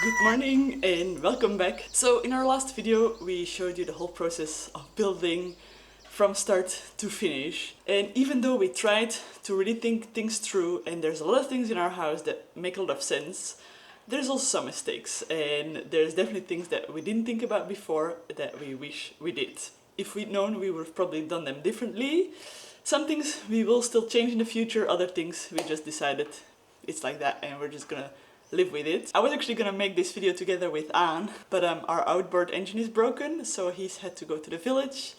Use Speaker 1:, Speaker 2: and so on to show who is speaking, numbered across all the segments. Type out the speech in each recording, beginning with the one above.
Speaker 1: Good morning and welcome back. So in our last video we showed you the whole process of building from start to finish, and even though we tried to really think things through and there's a lot of things in our house that make a lot of sense, there's also some mistakes and there's definitely things that we didn't think about before that we wish we did. If we'd known, we would have probably done them differently. Some things we will still change in the future, other things we just decided it's like that and we're just gonna live with it. I was actually gonna make this video together with Anne, but our outboard engine is broken, so he's had to go to the village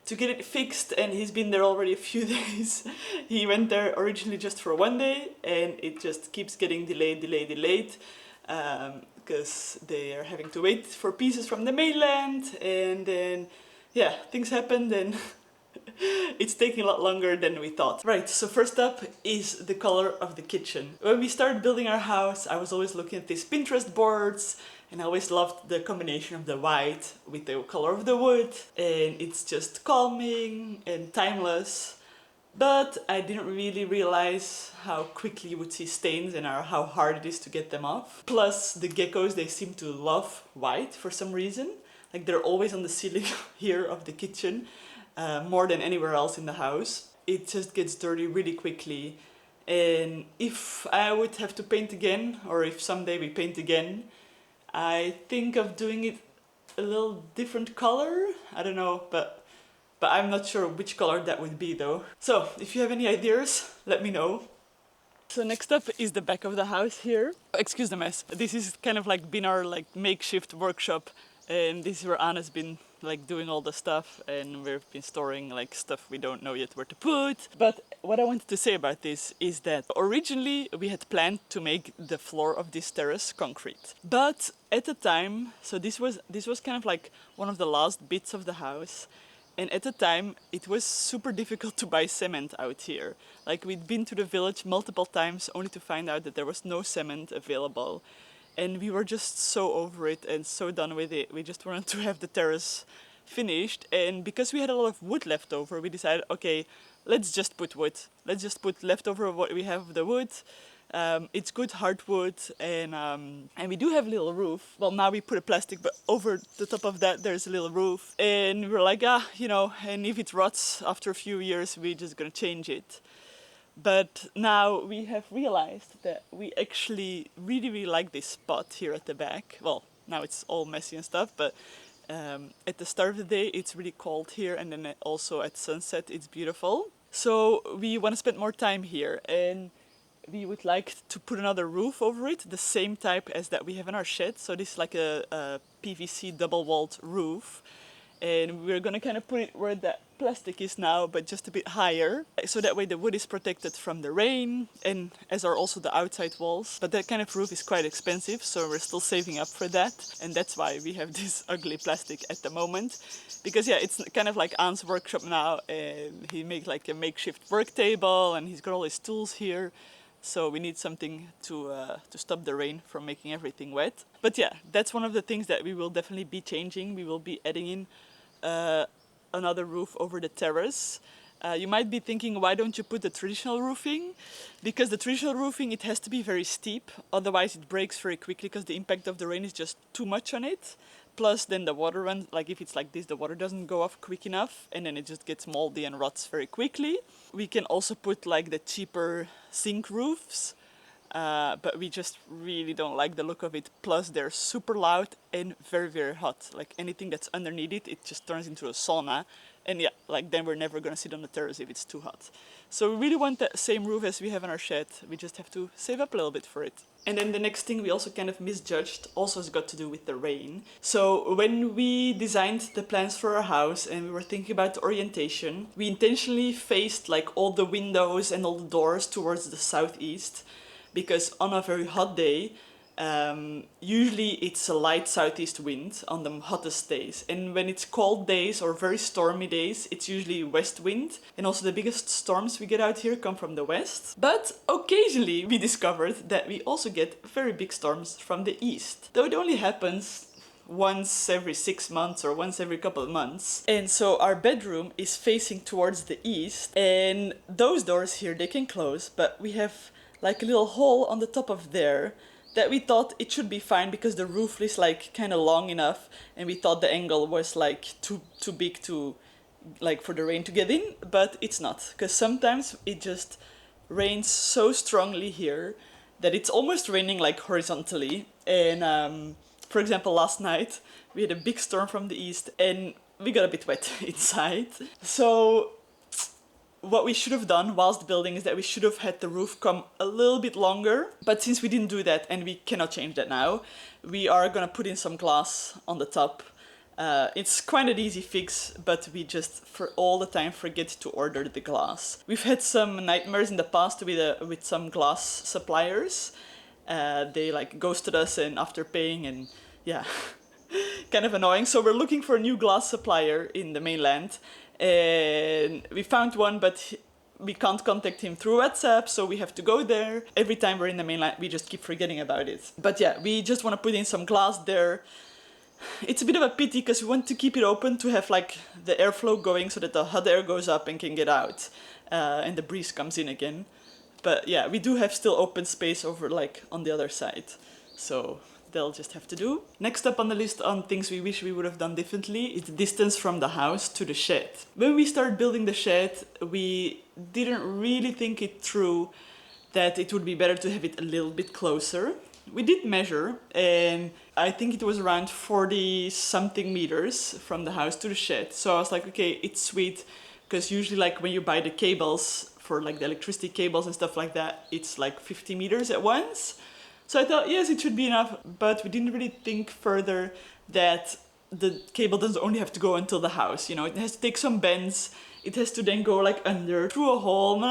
Speaker 1: to get it fixed, and he's been there already a few days. He went there originally just for one day and it just keeps getting delayed because they are having to wait for pieces from the mainland, and then yeah, things happened and it's taking a lot longer than we thought. Right, so first up is the color of the kitchen. When we started building our house, I was always looking at these Pinterest boards and I always loved the combination of the white with the color of the wood, and it's just calming and timeless. But I didn't really realize how quickly you would see stains and how hard it is to get them off. Plus the geckos, they seem to love white for some reason. Like they're always on the ceiling here of the kitchen. More than anywhere else in the house. It just gets dirty really quickly, and if I would have to paint again, or if someday we paint again, I think of doing it a little different color. I don't know, but I'm not sure which color that would be though. So if you have any ideas, let me know. So next up is the back of the house here. Excuse the mess. This is kind of like been our makeshift workshop, and this is where Anna's been doing all the stuff, and we've been storing stuff we don't know yet where to put. But what I wanted to say about this is that originally we had planned to make the floor of this terrace concrete, but at the time, so this was kind of like one of the last bits of the house, and at the time it was super difficult to buy cement out here. We'd been to the village multiple times only to find out that there was no cement available. And we were just so over it and so done with it. We just wanted to have the terrace finished. And because we had a lot of wood left over, we decided, okay, let's just put wood. Let's just put leftover what we have of the wood. It's good hardwood, and we do have a little roof. Well, now we put a plastic, but over the top of that there's a little roof. And we're like, and if it rots after a few years, we're just gonna change it. But now we have realized that we actually really like this spot here at the back. Well, now it's all messy and stuff, but at the start of the day it's really cold here, and then also at sunset it's beautiful. So we want to spend more time here, and we would like to put another roof over it, the same type as that we have in our shed. So this is like a PVC double-walled roof. And we're gonna kind of put it where that plastic is now, but just a bit higher, so that way the wood is protected from the rain, and as are also the outside walls. But that kind of roof is quite expensive, so we're still saving up for that, and that's why we have this ugly plastic at the moment. Because yeah, it's kind of like Anne's workshop now, and he makes a makeshift work table, and he's got all his tools here. So we need something to stop the rain from making everything wet. But yeah, that's one of the things that we will definitely be changing. We will be adding in another roof over the terrace. You might be thinking, why don't you put the traditional roofing? Because the traditional roofing, it has to be very steep, otherwise it breaks very quickly because the impact of the rain is just too much on it. Plus then the water runs, if it's like this, the water doesn't go off quick enough, and then it just gets moldy and rots very quickly. We can also put the cheaper zinc roofs, but we just really don't like the look of it. Plus they're super loud and very hot. Anything that's underneath it, it just turns into a sauna. And yeah, then we're never gonna sit on the terrace if it's too hot. So we really want that same roof as we have in our shed. We just have to save up a little bit for it. And then the next thing we also kind of misjudged also has got to do with the rain. So when we designed the plans for our house and we were thinking about the orientation, we intentionally faced all the windows and all the doors towards the southeast, because on a very hot day, usually it's a light southeast wind on the hottest days, and when it's cold days or very stormy days, it's usually west wind, and also the biggest storms we get out here come from the west. But occasionally we discovered that we also get very big storms from the east, though it only happens once every 6 months or once every couple of months. And so our bedroom is facing towards the east, and those doors here, they can close, but we have a little hole on the top of there that we thought it should be fine because the roof is like kind of long enough, and we thought the angle was like too big to like for the rain to get in, but it's not, because sometimes it just rains so strongly here that it's almost raining like horizontally. And for example, last night we had a big storm from the east and we got a bit wet inside. So what we should have done whilst building is that we should have had the roof come a little bit longer, but since we didn't do that and we cannot change that now, we are gonna put in some glass on the top. It's quite an easy fix, but we just for all the time forget to order the glass. We've had some nightmares in the past with some glass suppliers. They like ghosted us and after paying, and yeah, kind of annoying. So we're looking for a new glass supplier in the mainland, and we found one, but we can't contact him through WhatsApp, so we have to go there. Every time we're in the mainland, we just keep forgetting about it. But yeah, we just want to put in some glass there. It's a bit of a pity because we want to keep it open to have like the airflow going so that the hot air goes up and can get out, and the breeze comes in again. But yeah, we do have still open space over like on the other side, so they'll just have to do. Next up on the list on things we wish we would have done differently is the distance from the house to the shed. When we started building the shed, we didn't really think it through that it would be better to have it a little bit closer. We did measure, and I think it was around 40 something meters from the house to the shed. So I was like, okay, it's sweet, because usually like when you buy the cables for like the electricity cables and stuff like that, it's like 50 meters at once. So I thought, yes, it should be enough, but we didn't really think further that the cable doesn't only have to go until the house, you know, it has to take some bends, it has to then go like under, through a hole,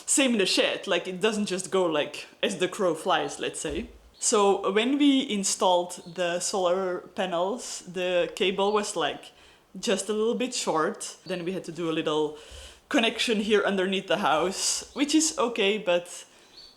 Speaker 1: Same in the shed, like it doesn't just go like as the crow flies, let's say. So when we installed the solar panels, the cable was like just a little bit short. Then we had to do a little connection here underneath the house, which is okay, but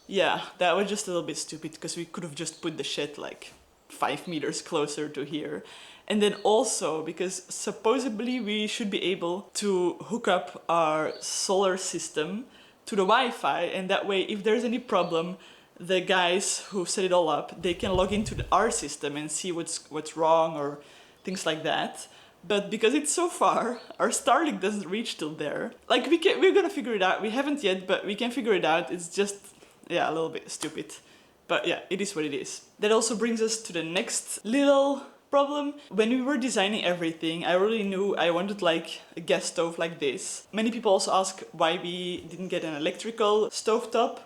Speaker 1: yeah, that was just a little bit stupid because we could have just put the shed like 5 meters closer to here. And then also because supposedly we should be able to hook up our solar system to the Wi-Fi, and that way if there's any problem, the guys who set it all up, they can log into our system and see what's wrong or things like that. But because it's so far, our Starlink doesn't reach till there. Like we're gonna figure it out. We haven't yet, but we can figure it out. It's just, yeah, a little bit stupid. But yeah, it is what it is. That also brings us to the next little problem. When we were designing everything, I really knew I wanted like a gas stove like this. Many people also ask why we didn't get an electrical stovetop.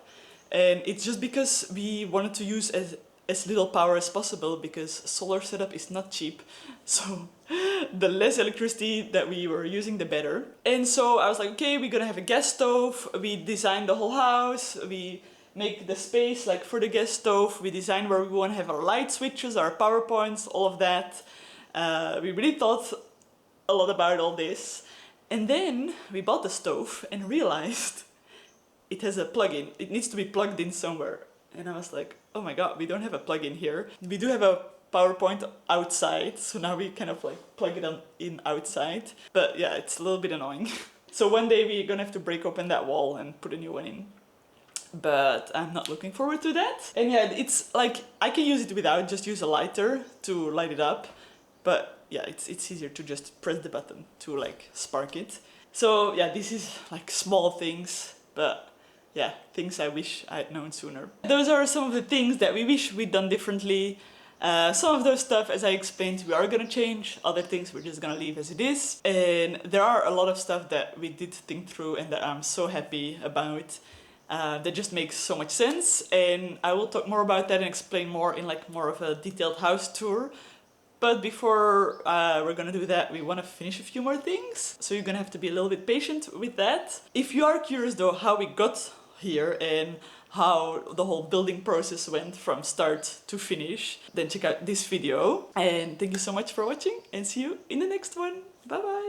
Speaker 1: And it's just because we wanted to use as little power as possible, because solar setup is not cheap. So the less electricity that we were using, the better. And so I was like, okay, we're gonna have a gas stove. We designed the whole house. We make the space like for the gas stove. We designed where we want to have our light switches, our power points, all of that. We really thought a lot about all this. And then we bought the stove and realized it has a plug-in. It needs to be plugged in somewhere. And I was like, oh my god, we don't have a plug-in here. We do have a PowerPoint outside, so now we kind of like plug it in outside. But yeah, it's a little bit annoying. So one day we're gonna have to break open that wall and put a new one in. But I'm not looking forward to that. And yeah, it's like, I can use it without, just use a lighter to light it up. But yeah, it's easier to just press the button to like spark it. So yeah, this is like small things, but yeah, things I wish I'd known sooner. Those are some of the things that we wish we'd done differently. Some of those stuff, as I explained, we are gonna change. Other things we're just gonna leave as it is. And there are a lot of stuff that we did think through and that I'm so happy about. That just makes so much sense. And I will talk more about that and explain more in like more of a detailed house tour. But before we're gonna do that, we wanna finish a few more things. So you're gonna have to be a little bit patient with that. If you are curious though how we got here and how the whole building process went from start to finish, then check out this video. And thank you so much for watching and see you in the next one. Bye bye!